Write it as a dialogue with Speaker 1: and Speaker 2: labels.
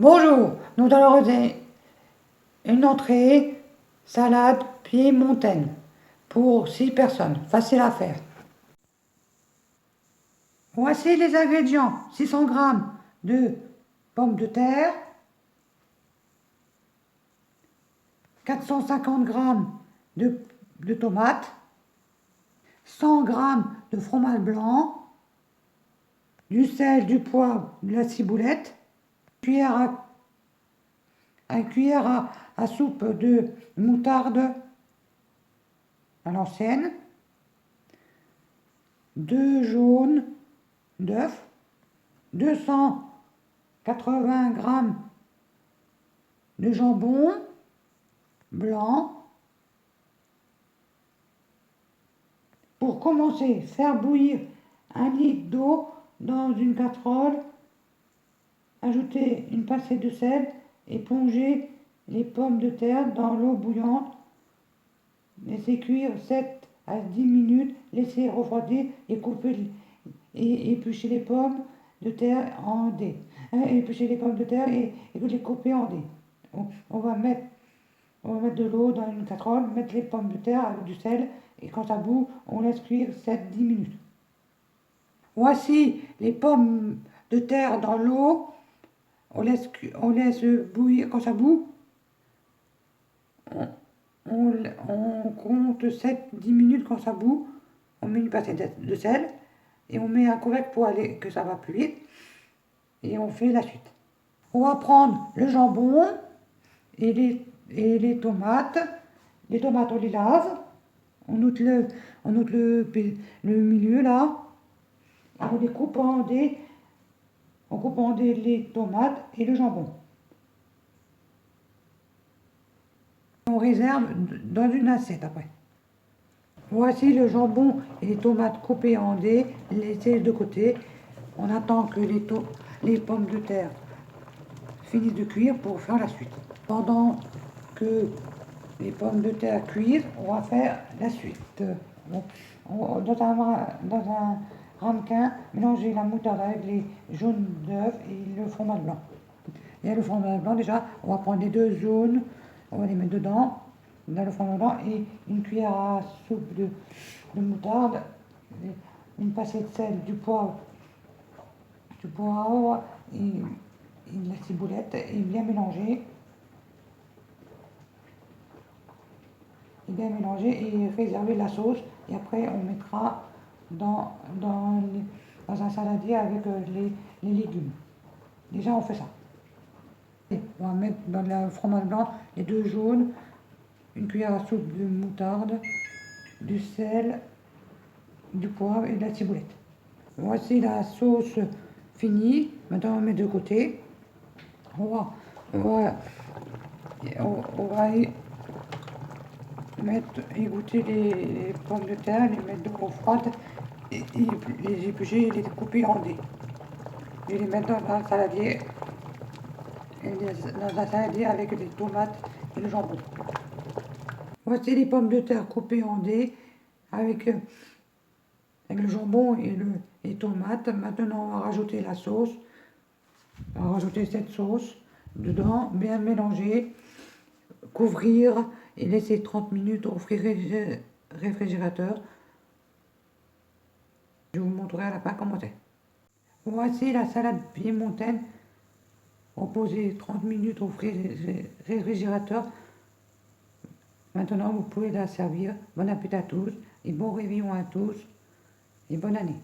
Speaker 1: Bonjour, nous allons regarder une entrée salade piémontaine pour 6 personnes, facile à faire. Voici les ingrédients: 600 g de pommes de terre, 450 g de tomates, 100 g de fromage blanc, du sel, du poivre, de la ciboulette, une cuillère à soupe de moutarde à l'ancienne, 2 jaunes d'œufs, 280 g de jambon blanc. Pour commencer, faire bouillir 1 litre d'eau dans une casserole, ajouter une pincée de sel et plonger les pommes de terre dans l'eau bouillante. Laisser cuire 7 à 10 minutes, laisser refroidir et couper et éplucher les pommes de terre en dés. Éplucher les pommes de terre et les couper en dés. On va mettre de l'eau dans une casserole, mettre les pommes de terre avec du sel et quand ça bout, on laisse cuire 7-10 minutes. Voici les pommes de terre dans l'eau. On laisse bouillir. Quand ça bout, on compte 7-10 minutes. Quand ça bout, on met une pincée de sel et on met un couvercle pour que ça va plus vite et on fait la suite. On va prendre le jambon et les tomates. Les tomates, on les lave, on ôte le milieu là, on les coupe en dés. On coupe en dés les tomates et le jambon. On réserve dans une assiette après. Voici le jambon et les tomates coupées en dés, laissées de côté. On attend que les pommes de terre finissent de cuire pour faire la suite. Pendant que les pommes de terre cuisent, on va faire la suite. Dans un ramequin, mélanger la moutarde avec les jaunes d'œufs et le fromage blanc. Il y a le fromage blanc déjà, on va prendre les 2 jaunes, on va les mettre dedans, dans le fromage blanc, et une cuillère à soupe de moutarde, une pincée de sel, du poivre et de la ciboulette, et bien mélanger. Et réserver la sauce, et après on mettra dans un saladier avec les légumes. Déjà on fait ça. Et on va mettre dans le fromage blanc les 2 jaunes, une cuillère à soupe de moutarde, du sel, du poivre et de la ciboulette. Voici la sauce finie. Maintenant on met de côté. On va égoutter les pommes de terre, les mettre de l'eau froide, et les éplucher et les couper en dés. Et les mettre dans un saladier, avec les tomates et le jambon. Voici les pommes de terre coupées en dés avec le jambon et les tomates. Maintenant on va rajouter la sauce. On va rajouter cette sauce dedans, bien mélanger, couvrir et laisser 30 minutes au réfrigérateur. Je vous montrerai à la fin comment c'est. Voici la salade piémontaine. Reposer 30 minutes au réfrigérateur. Maintenant, vous pouvez la servir. Bon appétit à tous et bon réveillon à tous et bonne année.